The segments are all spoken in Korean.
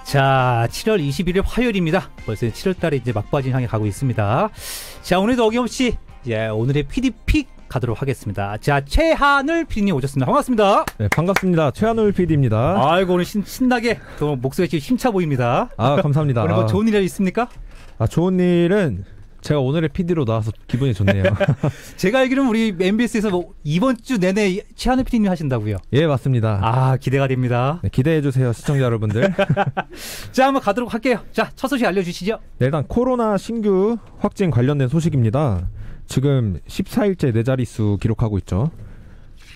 자, 7월 21일 화요일입니다. 벌써 7월달에 이제 막바지 향해 가고 있습니다. 자, 오늘도 어김없이 오늘의 PD픽 가도록 하겠습니다. 자, 최하늘 PD님 오셨습니다. 반갑습니다. 네, 반갑습니다. 최하늘 PD입니다. 아이고, 오늘 신나게 또 목소리가 지금 힘차 보입니다. 아, 감사합니다. 오늘 뭐 좋은 일 있습니까? 좋은 일은 제가 오늘의 PD로 나와서 기분이 좋네요. 제가 알기로는 우리 MBS에서 뭐 이번 주 내내 최하늘 PD님 하신다고요? 예, 맞습니다. 아, 기대가 됩니다. 네, 기대해주세요, 시청자 여러분들. 자, 한번 가도록 할게요. 자, 첫 소식 알려주시죠. 네, 일단 코로나 신규 확진 관련된 소식입니다. 지금 14일째 네 자릿수 기록하고 있죠.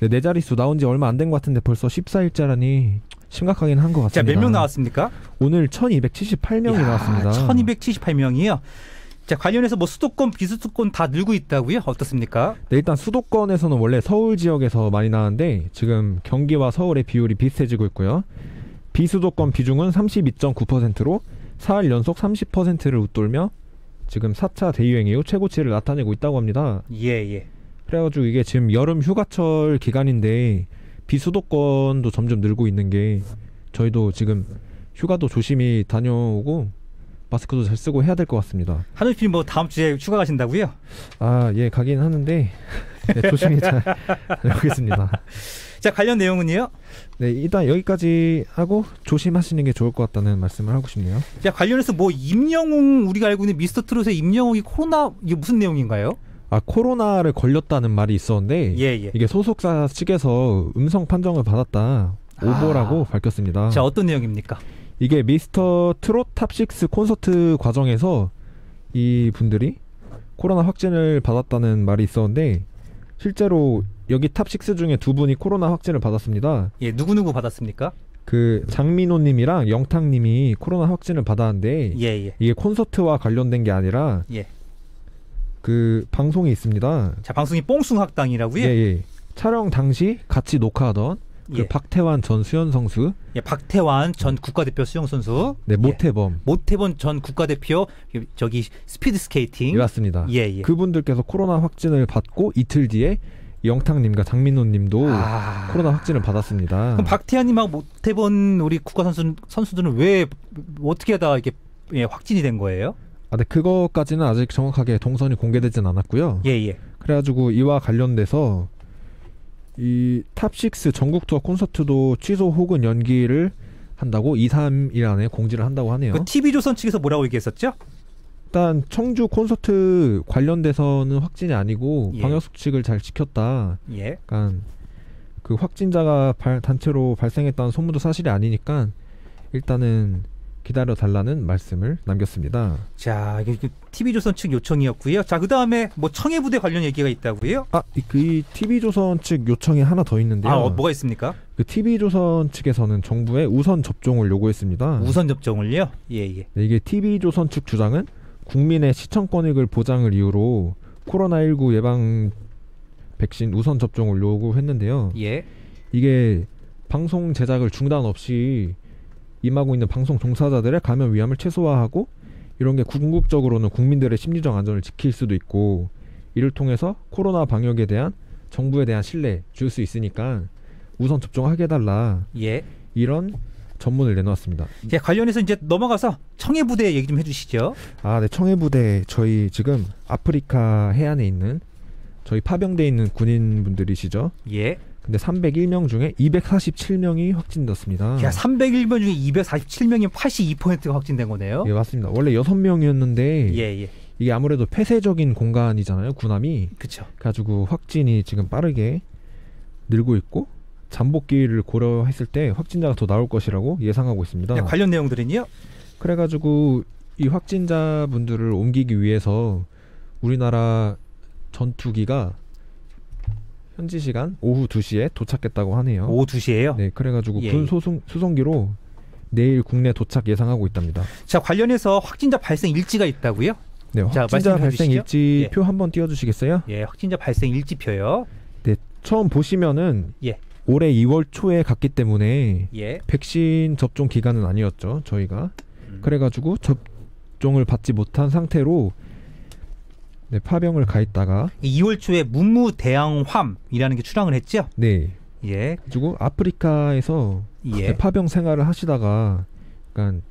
네 자릿수 나온 지 얼마 안 된 것 같은데 벌써 14일째라니 심각하긴 한 것 같습니다. 자, 몇 명 나왔습니까? 오늘 1278명이 나왔습니다. 1278명이요? 자, 관련해서 뭐 수도권, 비수도권 다 늘고 있다고요? 어떻습니까? 네, 일단 수도권에서는 원래 서울 지역에서 많이 나왔는데 지금 경기와 서울의 비율이 비슷해지고 있고요. 비수도권 비중은 32.9%로 4일 연속 30%를 웃돌며 지금 4차 대유행 이후 최고치를 나타내고 있다고 합니다. 예. 그래가지고 이게 지금 여름 휴가철 기간인데 비수도권도 점점 늘고 있는 게 저희도 지금 휴가도 조심히 다녀오고 마스크도 잘 쓰고 해야 될 것 같습니다. 하늘 PD 뭐 다음 주에 휴가 가신다고요? 아, 예, 가긴 하는데 네, 조심히 잘 다녀오겠습니다. 자, 관련 내용은요? 네, 일단 여기까지 하고 조심하시는 게 좋을 것 같다는 말씀을 하고 싶네요. 자, 관련해서 뭐 임영웅, 우리가 알고 있는 미스터 트롯의 임영웅이 코로나, 이게 무슨 내용인가요? 아, 코로나를 걸렸다는 말이 있었는데 예. 이게 소속사 측에서 음성 판정을 받았다, 오보라고 밝혔습니다. 자, 어떤 내용입니까? 이게 미스터 트롯 탑6 콘서트 과정에서 이 분들이 코로나 확진을 받았다는 말이 있었는데 실제로 여기 탑6 중에 두 분이 코로나 확진을 받았습니다. 예, 누구 받았습니까? 그 장민호님이랑 영탁님이 코로나 확진을 받았는데 예. 이게 콘서트와 관련된 게 아니라 그 방송이 있습니다. 자, 방송이 뽕숭학당이라고요? 예. 촬영 당시 같이 녹화하던 그 박태환 전 수영 선수, 박태환 전 국가대표 수영 선수, 네, 모태범 전 국가대표 저기 스피드 스케이팅, 맞습니다. 예. 그분들께서 코로나 확진을 받고 이틀 뒤에 영탁님과 장민호님도 코로나 확진을 받았습니다. 그럼 박태환님하고 모태범 우리 국가 선수들은 왜 어떻게 하다 이게 확진이 된 거예요? 네, 그것까지는 아직 정확하게 동선이 공개되진 않았고요. 예. 그래가지고 이와 관련돼서 이 탑6 전국 투어 콘서트도 취소 혹은 연기를 한다고 2, 3일 안에 공지를 한다고 하네요. 그 TV조선 측에서 뭐라고 얘기했었죠? 일단 청주 콘서트 관련돼서는 확진이 아니고 방역수칙을 잘 지켰다. 약간 그 확진자가 단체로 발생했다는 소문도 사실이 아니니까 일단은 기다려달라는 말씀을 남겼습니다. 자, 이게 TV조선 측 요청이었고요. 자, 그 다음에 뭐 청해부대 관련 얘기가 있다고요? 그 TV조선 측 요청이 하나 더 있는데요. 뭐가 있습니까? 그 TV조선 측에서는 정부에 우선 접종을 요구했습니다. 우선 접종을요? 예. 네, 이게 TV조선 측 주장은 국민의 시청권익을 보장을 이유로 코로나19 예방 백신 우선 접종을 요구했는데요. 이게 방송 제작을 중단 없이 임하고 있는 방송 종사자들의 감염 위험을 최소화하고 이런 게 궁극적으로는 국민들의 심리적 안전을 지킬 수도 있고 이를 통해서 코로나 방역에 대한 정부에 대한 신뢰 줄 수 있으니까 우선 접종하게 해달라. 이런 전문을 내놓았습니다. 관련해서 이제 넘어가서 청해부대 얘기 좀 해주시죠. 네, 청해부대 저희 지금 아프리카 해안에 있는 저희 파병대에 있는 군인분들이시죠. 근데 301명 중에 247명이 확진됐습니다. 301명 중에 247명이면 82%가 확진된 거네요. 예, 맞습니다. 원래 6명이었는데 이게 아무래도 폐쇄적인 공간이잖아요, 군함이. 그렇죠. 그래가지고 확진이 지금 빠르게 늘고 있고 잠복기를 고려했을 때 확진자가 더 나올 것이라고 예상하고 있습니다. 관련 내용들은요? 그래가지고 이 확진자분들을 옮기기 위해서 우리나라 전투기가 현지 시간 오후 2시에 도착했다고 하네요. 오후 2시에요? 네, 그래가지고 군 수송기로 내일 국내 도착 예상하고 있답니다. 자, 관련해서 확진자 발생 일지가 있다고요? 네, 확진자 발생 일지표 한번 띄워주시겠어요? 확진자 발생 일지표요. 네, 처음 보시면은 올해 2월 초에 갔기 때문에 백신 접종 기간은 아니었죠, 저희가. 그래가지고 접종을 받지 못한 상태로 파병을 가 있다가 2월 초에 문무대왕함이라는 게 출항을 했죠? 네. 그리고 아프리카에서 파병 생활을 하시다가 약간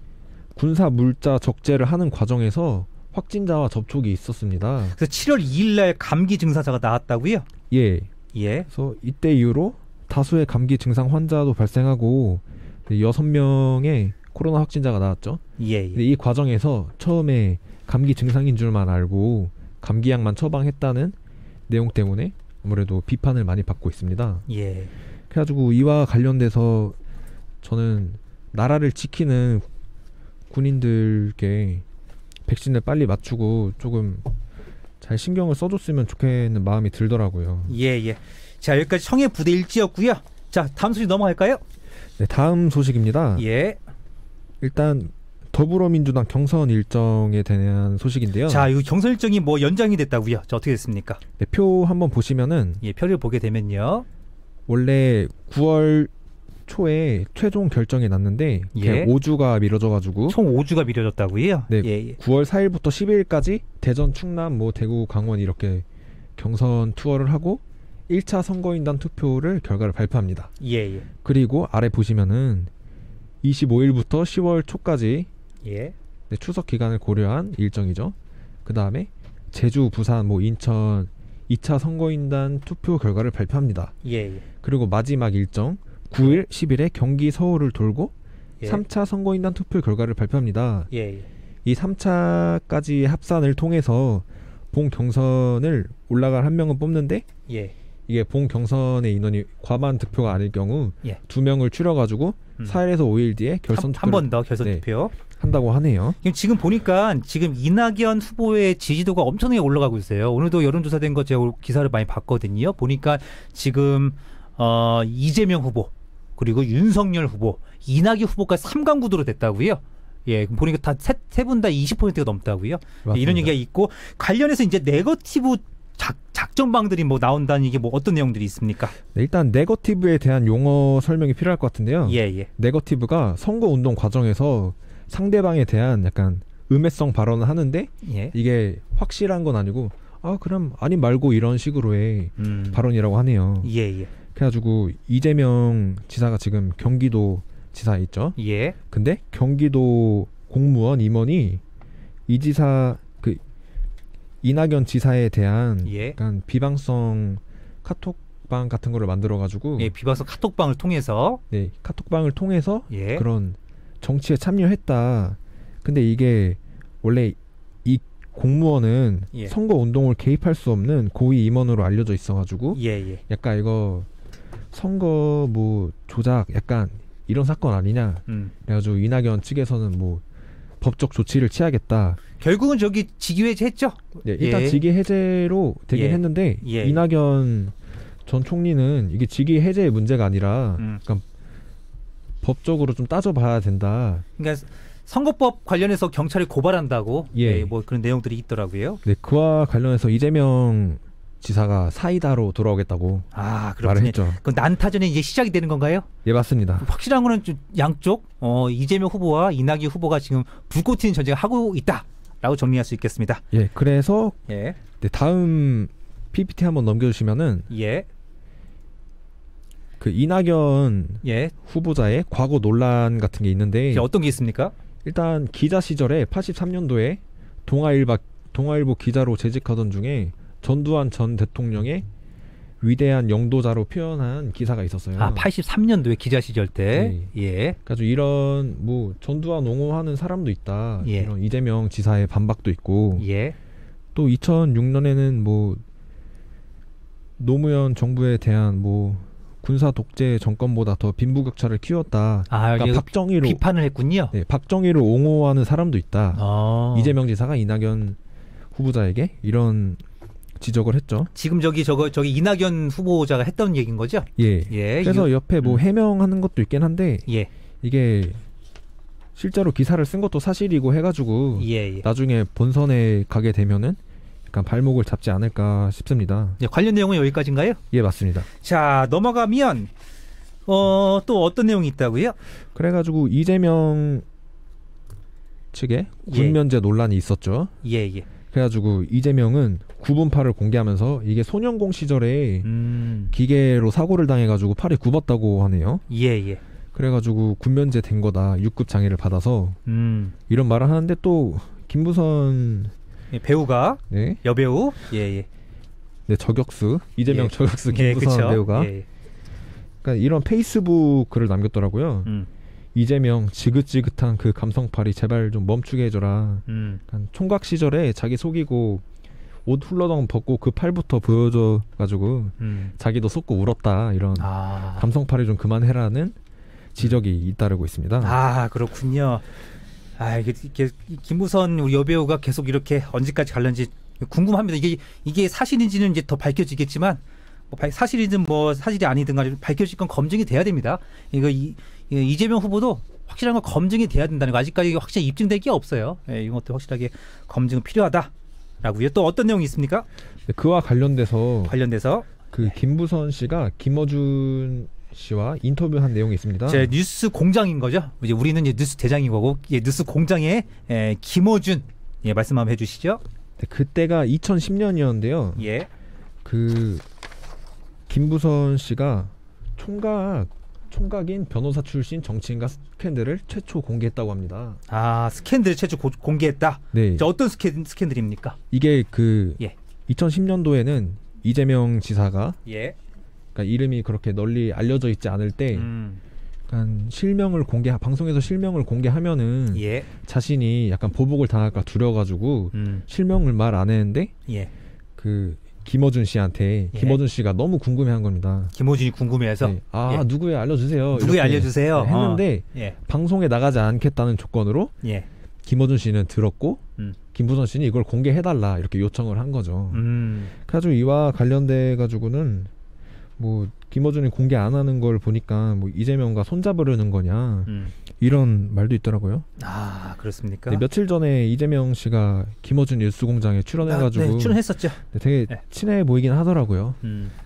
군사 물자 적재를 하는 과정에서 확진자와 접촉이 있었습니다. 그래서 7월 2일 날 감기 증상자가 나왔다고요? 예. 예. 그래서 이때 이후로 다수의 감기 증상 환자도 발생하고 6명의 코로나 확진자가 나왔죠. 예. 근데 이 과정에서 처음에 감기 증상인 줄만 알고 감기약만 처방했다는 내용 때문에 아무래도 비판을 많이 받고 있습니다. 예. 그래가지고 이와 관련돼서 저는 나라를 지키는 군인들께 백신을 빨리 맞추고 조금 잘 신경을 써줬으면 좋겠는 마음이 들더라고요. 예. 자, 여기까지 청해 부대 일지였고요. 자, 다음 소식 넘어갈까요? 네, 다음 소식입니다. 예. 일단 더불어민주당 경선 일정에 대한 소식인데요. 자, 이 경선 일정이 뭐 연장이 됐다고요? 자, 어떻게 됐습니까? 네, 표 한번 보시면은 예, 표를 보게 되면요. 원래 9월 초에 최종 결정이 났는데 예. 5주가 미뤄져가지고 총 5주가 미뤄졌다고요? 네, 예. 9월 4일부터 10일까지 대전, 충남, 대구, 강원 이렇게 경선 투어를 하고 1차 선거인단 투표를 결과를 발표합니다. 예. 그리고 아래 보시면은 25일부터 10월 초까지 예. 네, 추석 기간을 고려한 일정이죠. 그 다음에 제주, 부산, 인천 2차 선거인단 투표 결과를 발표합니다. 예. 그리고 마지막 일정 9일, 10일에 경기, 서울을 돌고 예. 3차 선거인단 투표 결과를 발표합니다. 예. 이 3차까지 합산을 통해서 본 경선을 올라갈 한 명은 뽑는데 예. 이게 본 경선의 인원이 과반 득표가 아닐 경우 예. 2명을 추려가지고 4일에서 5일 뒤에 결선 투표를 한 번 더 결선 투표 한다고 하네요. 지금 보니까 지금 이낙연 후보의 지지도가 엄청나게 올라가고 있어요. 오늘도 여론조사된 거 제가 기사를 많이 봤거든요. 보니까 지금 이재명 후보 그리고 윤석열 후보, 이낙연 후보까지 3강 구도로 됐다고요. 예, 보니까 다 세 분 다 20%가 넘다고요. 예, 이런 얘기가 있고 관련해서 이제 네거티브 작전방들이 나온다는 이게 어떤 내용들이 있습니까? 네, 일단 네거티브에 대한 용어 설명이 필요할 것 같은데요. 예. 네거티브가 선거운동 과정에서 상대방에 대한 약간 음해성 발언을 하는데 예. 이게 확실한 건 아니고 그럼 아니 말고 이런 식으로의 발언이라고 하네요. 예. 그래가지고 이재명 지사가 지금 경기도 지사에 있죠. 예. 근데 경기도 공무원 임원이 이 지사 이낙연 지사에 대한 약간 비방성 카톡방 같은 거를 만들어가지고 비방성 카톡방을 통해서 카톡방을 통해서 그런 정치에 참여했다. 근데 이게 원래 이 공무원은 선거 운동을 개입할 수 없는 고위 임원으로 알려져 있어가지고 약간 이거 선거 조작 약간 이런 사건 아니냐. 그래가지고 이낙연 측에서는 법적 조치를 취하겠다. 결국은 저기 직위 해제했죠? 네, 일단 직위 해제로 되긴 했는데 이낙연 전 총리는 이게 직위 해제의 문제가 아니라 그러니까 법적으로 좀 따져봐야 된다. 그러니까 선거법 관련해서 경찰에 고발한다고 그런 내용들이 있더라고요. 네, 그와 관련해서 이재명 지사가 사이다로 돌아오겠다고 말을 했죠. 그 난타전이 이제 시작이 되는 건가요? 예, 맞습니다. 확실한 거는 좀 양쪽 이재명 후보와 이낙연 후보가 지금 불꽃 튀는 전쟁을 하고 있다라고 정리할 수 있겠습니다. 예, 그래서 네, 다음 PPT 한번 넘겨주시면은 그 이낙연 후보자의 과거 논란 같은 게 있는데 어떤 게 있습니까? 일단 기자 시절에 83년도에 동아일보 기자로 재직하던 중에 전두환 전 대통령의 위대한 영도자로 표현한 기사가 있었어요. 83년도에 기자 시절 때. 그래서 이런 전두환 옹호하는 사람도 있다. 이런 이재명 지사의 반박도 있고. 또 2006년에는 노무현 정부에 대한 군사 독재 정권보다 더 빈부격차를 키웠다. 그러니까 박정희로 비판을 했군요. 네, 박정희를 옹호하는 사람도 있다. 이재명 지사가 이낙연 후보자에게 이런 지적을 했죠. 지금 저기 이낙연 후보자가 했던 얘기인 거죠? 그래서 옆에 해명하는 것도 있긴 한데 이게 실제로 기사를 쓴 것도 사실이고 해가지고 나중에 본선에 가게 되면은 약간 발목을 잡지 않을까 싶습니다. 관련 내용은 여기까지인가요? 예, 맞습니다. 자, 넘어가면 또 어떤 내용이 있다고요? 그래가지고 이재명 측에 군면제 논란이 있었죠. 그래가지고 이재명은 구분팔을 공개하면서 이게 소년공 시절에 기계로 사고를 당해가지고 팔이 굽었다고 하네요. 그래가지고 군면제 된 거다. 6급 장애를 받아서 이런 말을 하는데 또 김부선 배우가 네. 여배우 예. 네, 저격수 이재명 예. 저격수 김부선 배우가 예. 그러니까 이런 페이스북 글을 남겼더라고요. 이재명 지긋지긋한 그 감성팔이 제발 좀 멈추게 해줘라. 그러니까 총각 시절에 자기 속이고 옷 훌러덩 벗고 그 팔부터 보여줘가지고 자기도 속고 울었다. 이런 감성팔이 좀 그만해라는 지적이 잇따르고 있습니다. 아 그렇군요. 아 이게 김부선 우리 여배우가 계속 이렇게 언제까지 갈는지 궁금합니다. 이게 사실인지는 이제 더 밝혀지겠지만 뭐 사실이든 뭐 사실이 아니든 간에 밝혀질 건 검증이 돼야 됩니다. 이재명 후보도 확실한 건 검증이 돼야 된다는 거 아직까지 확실히 입증될 게 없어요. 예, 이것도 확실하게 검증은 필요하다라고요. 또 어떤 내용이 있습니까? 네, 그와 관련돼서 그 네. 김부선 씨가 김어준 씨와 인터뷰한 내용이 있습니다. 제 뉴스 공장인 거죠. 이제 우리는 이제 뉴스 대장인 거고 뉴스 공장의 김어준 말씀 한번 해주시죠. 네, 그때가 2010년이었는데요. 예. 그 김부선 씨가 총각인 변호사 출신 정치인과 스캔들을 최초 공개했다고 합니다. 아 스캔들 최초 공개했다. 네. 어떤 스캔들입니까? 이게 2010년도에는 이재명 지사가 그러니까 이름이 그렇게 널리 알려져 있지 않을 때 약간 방송에서 실명을 공개하면은 자신이 약간 보복을 당할까 두려워가지고 실명을 말 안 했는데 그 김어준 씨한테 김어준 씨가 너무 궁금해한 겁니다. 김어준이 궁금해해서 누구에 알려주세요. 누구에 알려주세요. 했는데 방송에 나가지 않겠다는 조건으로 김어준 씨는 들었고 김부선 씨는 이걸 공개해달라 이렇게 요청을 한 거죠. 그래가지고 이와 관련돼 가지고는 뭐 김어준이 공개 안 하는 걸 보니까 뭐 이재명과 손잡으려는 거냐 이런 말도 있더라고요. 아 그렇습니까? 네, 며칠 전에 이재명 씨가 김어준 뉴스공장에 출연해가지고 출연했었죠. 네, 되게 친해 보이긴 하더라고요.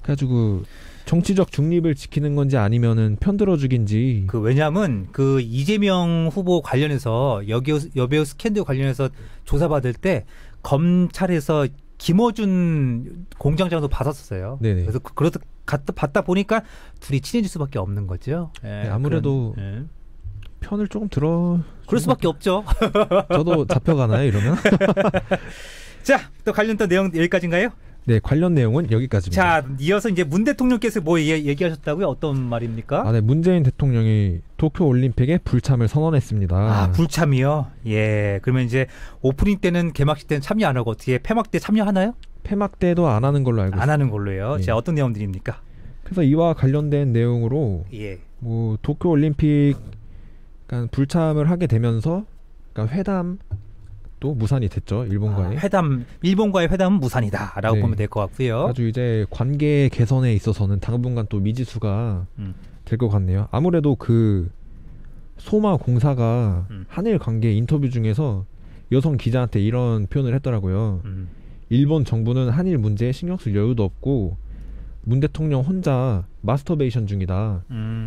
그래가지고 정치적 중립을 지키는 건지 아니면은 편들어주긴지. 왜냐하면 그 이재명 후보 관련해서 여배우 스캔들 관련해서 조사받을 때 검찰에서 김어준 공장장도 받았었어요. 네네. 그래서 받다 보니까 둘이 친해질 수밖에 없는 거죠. 네, 아무래도 편을 조금 그럴 수밖에 없죠. 저도 잡혀가나요 이러면? 자, 또 관련 또 내용 여기까지인가요? 네, 관련 내용은 여기까지입니다. 자, 이어서 이제 문 대통령께서 뭐 얘기하셨다고요? 어떤 말입니까? 네, 문재인 대통령이 도쿄 올림픽에 불참을 선언했습니다. 아, 불참이요? 예. 그러면 이제 오프닝 때는 개막식 때는 참여 안 하고 어떻게 폐막 때 참여하나요? 폐막 때도 안 하는 걸로 알고 있습니다. 안 하는 걸로요. 네. 자, 어떤 내용들입니까? 그래서 이와 관련된 내용으로 뭐 도쿄 올림픽 그러니까 불참을 하게 되면서 그러니까 회담 또 무산이 됐죠. 일본과의 일본과의 회담은 무산이다라고 보면 될 것 같고요. 아주 이제 관계 개선에 있어서는 당분간 또 미지수가 될 것 같네요. 아무래도 그 소마 공사가 한일 관계 인터뷰 중에서 여성 기자한테 이런 표현을 했더라고요. 일본 정부는 한일 문제에 신경 쓸 여유도 없고 문 대통령 혼자 마스터베이션 중이다.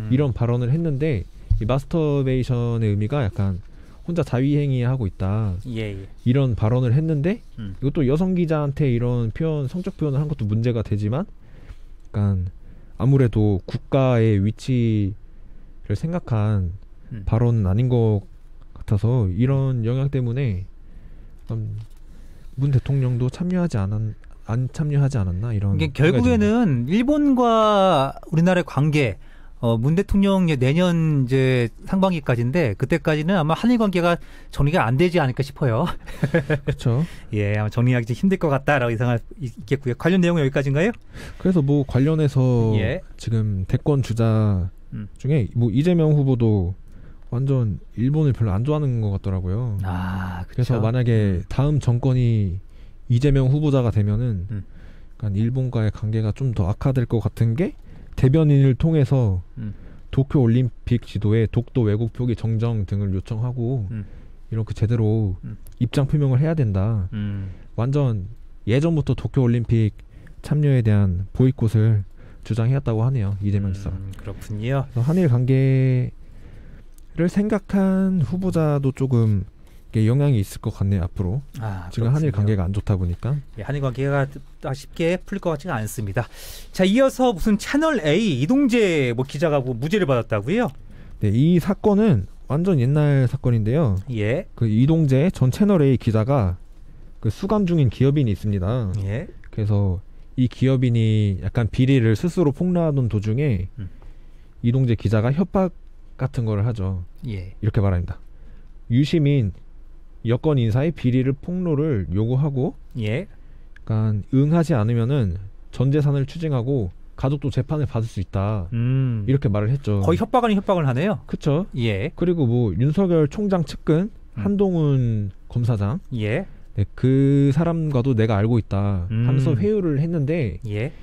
이런 발언을 했는데 이 마스터베이션의 의미가 약간 혼자 자위행위하고 있다. 이런 발언을 했는데 이것도 여성 기자한테 이런 성적 표현을 한 것도 문제가 되지만 약간 아무래도 국가의 위치를 생각한 발언은 아닌 것 같아서 이런 영향 때문에 문 대통령도 안 참여하지 않았나 이런. 결국에는 일본과 우리나라의 관계 문 대통령 내년 이제 상반기까지인데 그때까지는 아마 한일 관계가 정리가 안 되지 않을까 싶어요. 그렇죠. 예, 아마 정리하기 좀 힘들 것 같다라고 예상할 있겠고요. 관련 내용은 여기까지인가요? 그래서 뭐 관련해서 지금 대권 주자 중에 뭐 이재명 후보도 완전 일본을 별로 안 좋아하는 것 같더라고요. 아, 그렇죠. 그래서 만약에 다음 정권이 이재명 후보자가 되면은 약간 일본과의 관계가 좀 더 악화될 것 같은 게 대변인을 통해서 도쿄 올림픽 지도에 독도 왜곡 표기 정정 등을 요청하고 이렇게 제대로 입장 표명을 해야 된다. 완전 예전부터 도쿄 올림픽 참여에 대한 보이콧을 주장해왔다고 하네요. 이재명 지사가. 그렇군요. 한일 관계를 생각한 후보자도 조금 영향이 있을 것 같네요. 앞으로. 지금 한일 관계가 안 좋다 보니까. 한일 관계가 쉽게 풀릴 것 같지가 않습니다. 자, 이어서 무슨 채널 A 이동재 기자가 무죄를 받았다고요? 네, 이 사건은 완전 옛날 사건인데요. 예. 그 이동재 전 채널A 기자가 그 수감 중인 기업인이 있습니다. 예. 그래서 이 기업인이 약간 비리를 스스로 폭로하던 도중에 이동재 기자가 협박 같은 거를 하죠. 예. 이렇게 말합니다. 유시민 여권 인사의 비리를 폭로를 요구하고 예. 약간 응하지 않으면은 전 재산을 추징하고 가족도 재판을 받을 수 있다. 이렇게 말을 했죠. 거의 협박 아닌 협박을 하네요. 그렇죠. 예. 그리고 뭐 윤석열 총장 측근 한동훈 검사장 예. 네, 그 사람과도 내가 알고 있다 하면서 회유를 했는데 예.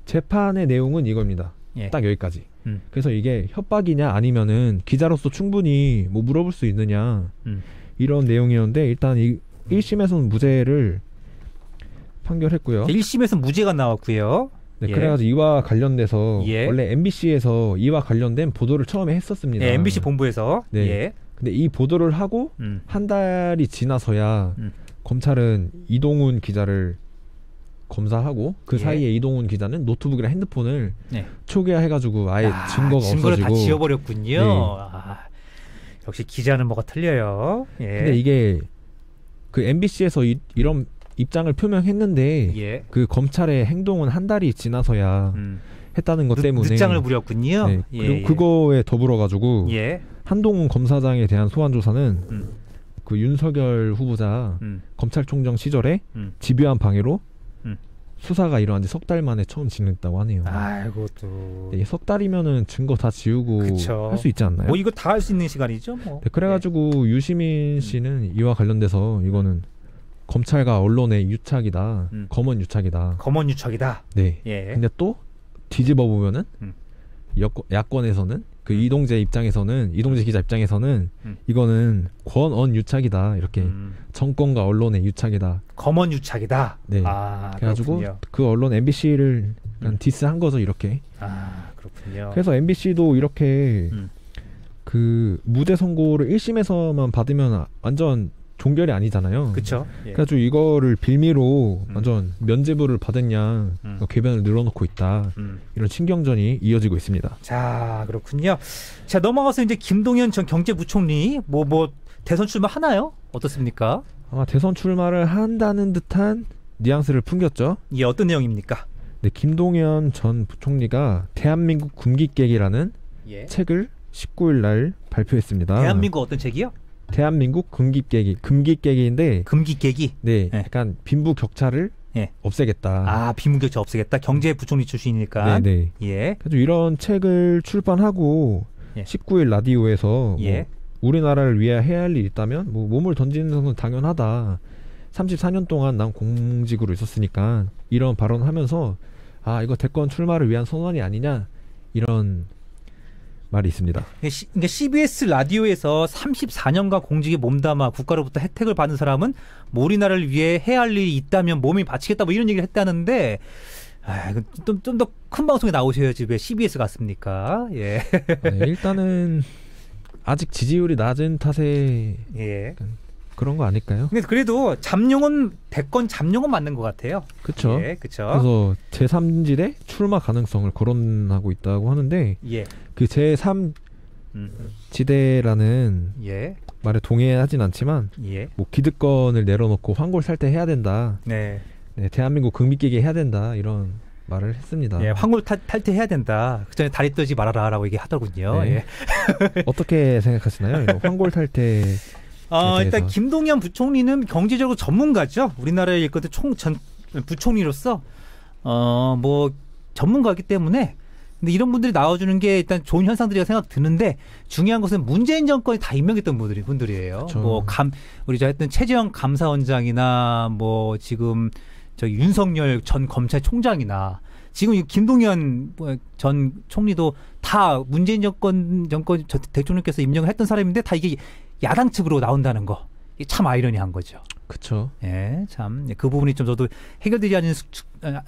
재판의 내용은 이겁니다. 예. 딱 여기까지. 그래서 이게 협박이냐 아니면은 기자로서 충분히 뭐 물어볼 수 있느냐 이런 내용이었는데 일단 이 1심에서는 무죄를 판결했고요. 1심에서 무죄가 나왔고요. 네, 예. 그래가지고 이와 관련돼서 예. 원래 MBC에서 이와 관련된 보도를 처음에 했었습니다. 네, MBC 본부에서. 네. 예. 근데 이 보도를 하고 한 달이 지나서야 검찰은 이동훈 기자를 검사하고 그 예. 사이에 이동훈 기자는 노트북이랑 핸드폰을 네. 초기화해가지고 아예 증거가 증거를 없어지고 다 지워버렸군요. 네. 역시 기자는 뭐가 틀려요. 예. 근데 이게 그 MBC에서 이런 입장을 표명했는데 예. 그 검찰의 행동은 한 달이 지나서야 했다는 것 때문에 늦장을 부렸군요. 네, 예, 그리고 예. 그거에 더불어 가지고 예. 한동훈 검사장에 대한 소환 조사는 그 윤석열 후보자 검찰총장 시절에 집요한 방해로 수사가 일어난 지 석 달 만에 처음 진행했다고 하네요. 아이고 또. 네, 석 달이면은 증거 다 지우고 할 수 있지 않나요? 뭐 이거 다 할 수 있는 시간이죠. 뭐. 네, 그래가지고 유시민 씨는 이와 관련돼서 이거는 검찰과 언론의 유착이다, 검언 유착이다. 검언 유착이다. 네. 예. 근데 또 뒤집어 보면은 야권에서는 그 이동재 입장에서는 이동재 기자 입장에서는 이거는 권언 유착이다 이렇게 정권과 언론의 유착이다. 검언 유착이다. 네. 그래가지고 그렇군요. 그 언론 MBC를 디스한 거죠 이렇게. 그렇군요. 그래서 MBC도 이렇게 그 무죄 선고를 1심에서만 받으면 완전 종결이 아니잖아요. 그렇죠. 예. 그래가지고 이거를 빌미로 완전 면죄부를 받은 양 궤변을 늘어놓고 있다. 이런 신경전이 이어지고 있습니다. 자, 그렇군요. 자, 넘어가서 이제 김동연 전 경제부총리 뭐 대선 출마 하나요? 어떻습니까? 아마 대선 출마를 한다는 듯한 뉘앙스를 풍겼죠. 이게 어떤 내용입니까? 네, 김동연 전 부총리가 대한민국 금기깨기라는 예. 책을 19일 날 발표했습니다. 대한민국 어떤 책이요? 대한민국 금기깨기인데 금기깨기. 네, 네. 약간 빈부격차를 예. 없애겠다. 빈부격차 없애겠다. 경제부총리 출신이니까. 네. 예. 그래서 이런 책을 출판하고 예. 19일 라디오에서 예. 뭐 우리나라를 위해 해야 할 일 있다면 뭐 몸을 던지는 것은 당연하다. 34년 동안 난 공직으로 있었으니까 이런 발언하면서 이거 대권 출마를 위한 선언이 아니냐 이런 말이 있습니다. 그러니까 CBS 라디오에서 34년간 공직에 몸담아 국가로부터 혜택을 받은 사람은 뭐 우리나라를 위해 해야 할 일이 있다면 몸이 바치겠다 뭐 이런 얘기를 했다는데 좀 더 큰 방송에 나오셔야지 왜 CBS 갔습니까? 예. 일단은 아직 지지율이 낮은 탓에 예. 그런 거 아닐까요? 근데 그래도 대권 잠룡은 맞는 것 같아요. 그렇죠. 예, 그렇죠. 그래서 제3지대 출마 가능성을 거론하고 있다고 하는데 예. 그 제3지대라는 예. 말에 동의하진 않지만 예. 뭐 기득권을 내려놓고 황골탈퇴 해야 된다. 네. 네, 대한민국 금기깨기 해야 된다 이런 말을 했습니다. 예, 황골 탈퇴해야 된다. 그전에 다리 떨지 말아라라고 얘기하더군요. 네. 예. 어떻게 생각하시나요? 이거 황골탈퇴 일단 김동연 부총리는 경제적으로 전문가죠. 우리나라의 일거든 전 부총리로서 뭐 전문가이기 때문에 근데 이런 분들이 나와주는 게 일단 좋은 현상들이라 생각 드는데 중요한 것은 문재인 정권이 다 임명했던 분들이에요. 그쵸. 뭐 우리 저 했던 최재형 감사원장이나 뭐 지금 윤석열 전 검찰총장이나 지금 김동연 전 총리도 다 문재인 정권 대통령께서 임명을 했던 사람인데 다 이게 야당 측으로 나온다는 거. 이게 참 아이러니한 거죠. 그렇죠. 예, 참 그 부분이 좀 저도 해결되지 않은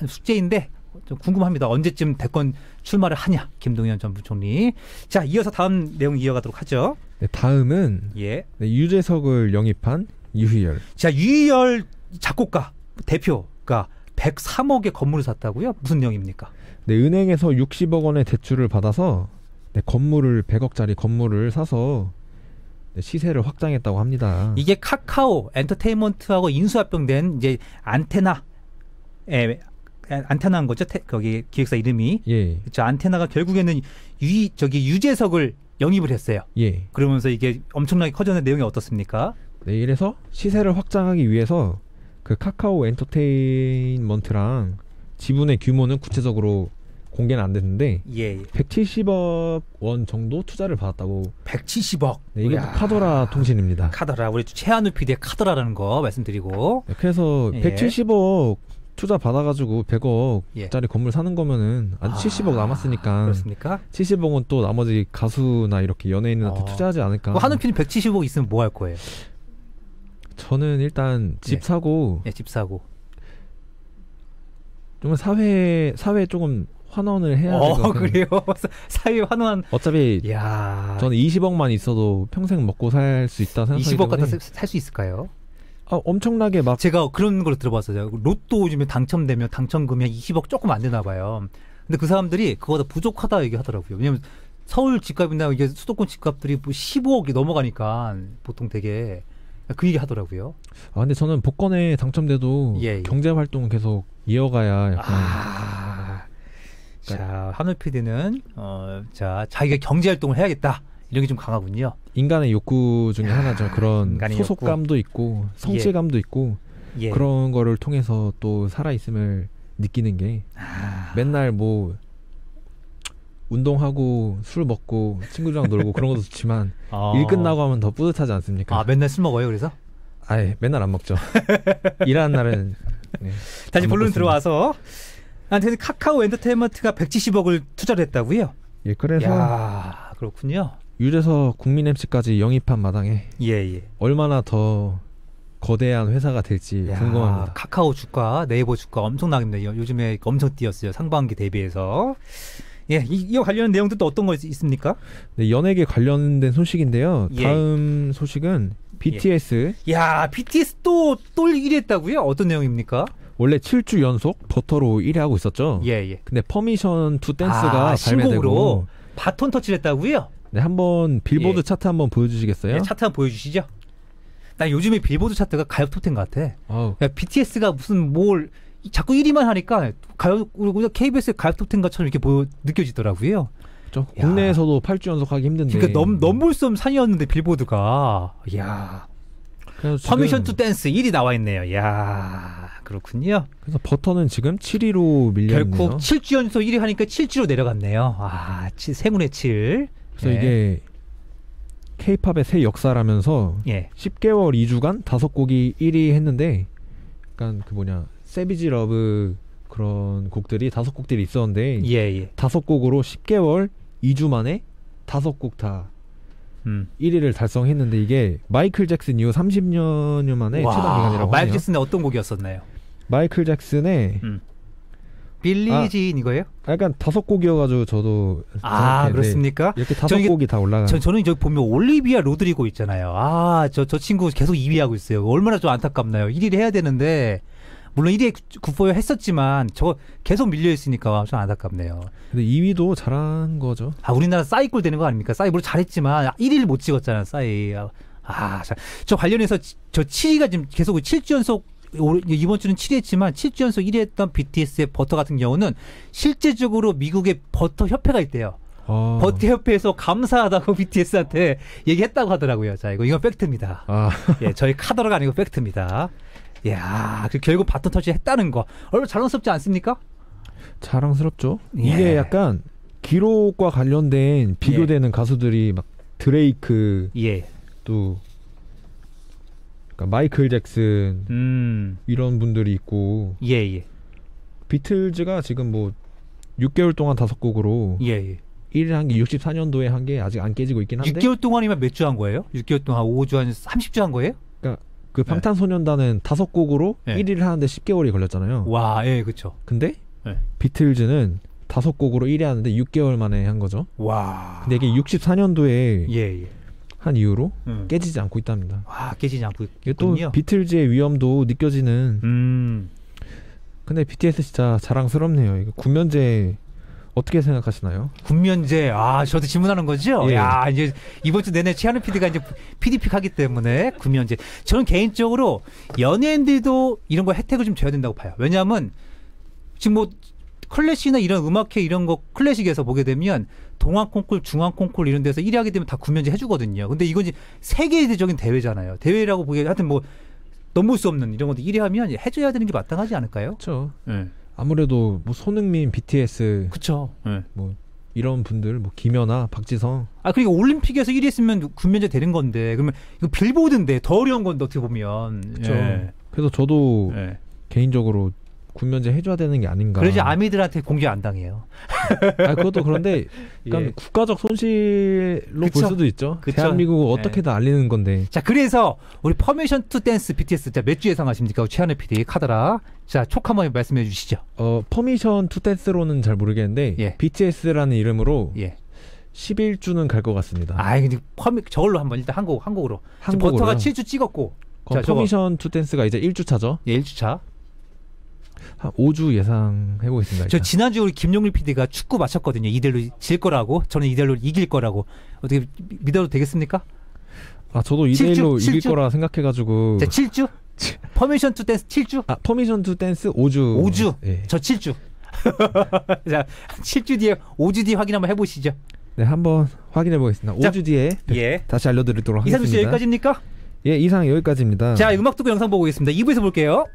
숙제인데 좀 궁금합니다. 언제쯤 대권 출마를 하냐, 김동연 전 부총리. 자, 이어서 다음 내용 이어가도록 하죠. 네, 다음은 예. 네, 유재석을 영입한 유희열. 자, 유희열 작곡가 대표가 103억의 건물을 샀다고요? 무슨 내용입니까? 네, 은행에서 60억 원의 대출을 받아서 네, 건물을 100억짜리 건물을 사서 네, 시세를 확장했다고 합니다. 이게 카카오 엔터테인먼트하고 인수합병된 이제 안테나한 거죠. 거기 기획사 이름이. 예. 그렇죠. 안테나가 결국에는 유재석을 영입을 했어요. 예. 그러면서 이게 엄청나게 커졌는 내용이 어떻습니까? 네, 이래서 시세를 확장하기 위해서 그 카카오 엔터테인먼트랑 지분의 규모는 구체적으로 공개는 안 됐는데 예. 170억 원 정도 투자를 받았다고. 170억. 네, 이게 카더라 통신입니다. 카더라. 우리 최한우 PD의 카더라라는 거 말씀드리고. 네, 그래서 예. 170억 투자 받아가지고 100억짜리 예. 건물 사는 거면은 아직 70억 남았으니까. 그렇습니까? 70억은 또 나머지 가수나 이렇게 연예인한테 투자하지 않을까. 한우 PD는 170억 있으면 뭐 할 거예요? 저는 일단 집 사고. 예, 집 사고. 좀 사회 조금 환원을 해야 될 것 같아요. 그래요? 사회 환원. 어차피 야. 저는 20억만 있어도 평생 먹고 살 수 있다 생각하기 20억 갖다 때문에. 살 수 있을까요? 엄청나게 막. 제가 그런 걸 들어봤어요. 로또 요즘에 당첨되면 당첨금이 한 20억 조금 안 되나 봐요. 근데 그 사람들이 그거보다 부족하다 얘기하더라고요. 왜냐면 서울 집값이나 이게 수도권 집값들이 뭐 15억이 넘어가니까 보통 되게 그 얘기 하더라고요. 근데 저는 복권에 당첨돼도 예. 경제 활동은 계속 이어가야 약간. 자, 한우 PD는 자기가 경제 활동을 해야겠다. 이런 게 좀 강하군요. 인간의 욕구 중에 하나죠. 그런 소속감도 욕구. 있고 성취감도 있고 그런 거를 통해서 또 살아있음을 느끼는 게 맨날 뭐 운동하고 술 먹고 친구들이랑 놀고 그런 것도 좋지만 일 끝나고 하면 더 뿌듯하지 않습니까? 맨날 술 먹어요, 그래서? 맨날 안 먹죠. 일하는 날은. 네, 다시 본론 들어와서 카카오 엔터테인먼트가 170억을 투자를 했다고요? 예, 그래서 그렇군요. 유재석 국민 MC까지 영입한 마당에 예. 얼마나 더 거대한 회사가 될지 궁금합니다. 카카오 주가, 네이버 주가 엄청나겠네요. 요즘에 엄청 뛰었어요. 상반기 대비해서. 예, 이와 관련 내용도 또 어떤 거 있습니까? 네, 연예계 관련된 소식인데요. 예. 다음 소식은 BTS. BTS 또 1위 했다고요? 어떤 내용입니까? 원래 7주 연속 버터로 1위 하고 있었죠. 예. 근데 퍼미션 투 댄스가 신곡으로 바톤 터치를 했다고요? 네, 한번 빌보드 차트 한번 보여주시겠어요? 네, 차트 한번 보여주시죠. 나 요즘에 빌보드 차트가 가요 톱10 같아. BTS가 무슨 뭘 자꾸 1위만 하니까 KBS 가요 톱10 것처럼 이렇게 느껴지더라고요. 국내에서도 8주 연속 하기 힘든데. 그러니까 넘볼 수 없는 산이었는데 빌보드가. 퍼미션 투 댄스 1위 나와 있네요. 그렇군요. 그래서 버터는 지금 7위로 밀려있네요. 결국 7주 연속 1위 하니까 7주로 내려갔네요. 행운의 7. 그래서 이게 K-팝의 새 역사라면서 10개월 2주간 5곡이 1위 했는데 약간 세비지 러브 그런 곡들이 5곡들이 있었는데 5곡으로 10개월 2주 만에 5곡 다 1위를 달성했는데 이게 마이클 잭슨 이후 30년여 만에 최단 기간이라고 마이클 하네요. 잭슨의 어떤 곡이었었나요? 마이클 잭슨의 빌리진 이거예요? 약간 5곡이어가지고 저도 그렇습니까? 이렇게 5곡이 다 올라가. 저는 저기 보면 올리비아 로드리고 있잖아요. 저 친구 계속 2위 하고 있어요. 얼마나 좀 안타깝나요? 1위를 해야 되는데 물론 1위에 굿보여 했었지만 저 계속 밀려 있으니까 좀 안타깝네요. 근데 2위도 잘한 거죠. 우리나라 싸이꼴 되는 거 아닙니까? 싸이 물론 잘했지만 1위를 못 찍었잖아요. 싸이. 저 관련해서 저 7위가 지금 계속 7주 연속 이번 주는 7위 했지만 7주 연속 1위 했던 BTS의 버터 같은 경우는 실제적으로 미국의 버터 협회가 있대요. 버터 협회에서 감사하다고 BTS한테 얘기했다고 하더라고요. 이건 팩트입니다. 저희 카더라가 아니고 팩트입니다. 결국 바톤 터치 했다는 거 얼마나 자랑스럽지 않습니까? 자랑스럽죠. 이게 약간 기록과 관련된 비교되는 가수들이 막 드레이크 또 그러니까 마이클 잭슨 이런 분들이 있고 비틀즈가 지금 뭐 6개월 동안 5곡으로 1위 한 게 64년도에 한 게 아직 안 깨지고 있긴 한데 6개월 동안이면 몇 주 한 거예요? 6개월 동안 5주 한 30주 한 거예요? 그러니까 그 방탄소년단은 5곡으로 1위를 하는데 10개월이 걸렸잖아요. 그렇죠. 근데 비틀즈는 5곡으로 1위 하는데 6개월 만에 한 거죠. 근데 이게 64년도에 한 이후로 깨지지 않고 있답니다. 깨지지 않고 있군요. 또 비틀즈의 위험도 느껴지는. 근데 BTS 진짜 자랑스럽네요. 이거 구면제 어떻게 생각하시나요? 군면제. 저도 질문하는 거죠? 예. 야, 이제 이번 주 내내 최한우 PD가 이제 PD픽 하기 때문에 군면제. 저는 개인적으로 연예인들도 이런 거 혜택을 좀 줘야 된다고 봐요. 왜냐하면 지금 뭐 클래식이나 이런 음악회 이런 거 클래식에서 보게 되면 동안 콩쿨, 중앙 콩쿨 이런 데서 1위 하게 되면 다 군면제 해주거든요. 근데 이건 이제 세계적인 대회잖아요. 대회라고 보기에 하여튼 뭐 넘을 수 없는 이런 것도 1위 하면 해줘야 되는 게 마땅하지 않을까요? 그렇죠. 네. 아무래도 뭐 손흥민, BTS, 그렇죠. 네. 뭐 이런 분들, 뭐 김연아, 박지성. 그리고 올림픽에서 1위 했으면 군면제 되는 건데 그러면 이거 빌보드인데 더 어려운 건데 어떻게 보면. 그렇죠. 예. 그래서 저도 개인적으로 군면제 해줘야 되는 게 아닌가. 그러지 아미들한테 공개 안 당해요. 그것도 그런데 약간 국가적 손실로 볼 수도 있죠. 그쵸? 대한민국을 어떻게든 알리는 건데. 자, 그래서 우리 퍼미션 투 댄스 BTS 몇 주 예상하십니까? 최한우 PD 카더라. 자, 촉 한번 말씀해 주시죠. 퍼미션 투 댄스로는 잘 모르겠는데 BTS라는 이름으로 11주는 갈 것 같습니다. 근데 저걸로 한번 일단 한국어로. 버터가 7주 찍었고. 자, 퍼미션 투 댄스가 이제 1주차죠? 예, 1주차. 한 5주 예상해보겠습니다. 저 지난주에 우리 김용일 PD가 축구 맞췄거든요. 2대1로 질 거라고. 저는 2대1로 이길 거라고. 어떻게 믿어도 되겠습니까? 저도 2대1로 이길 거라 생각해가지고. 자, 7주? 퍼미션 투 댄스 7주? 퍼미션 투 댄스 5주. 5주? 예. 저 7주. 자, 7주 뒤에 5주 뒤에 확인 한번 해보시죠. 네, 한번 확인해보겠습니다. 5주 뒤에 다시 알려드리도록 하겠습니다. 이상 뉴스 여기까지입니까? 예, 이상 여기까지입니다. 자, 음악 듣고 영상 보고 오겠습니다. 2부에서 볼게요.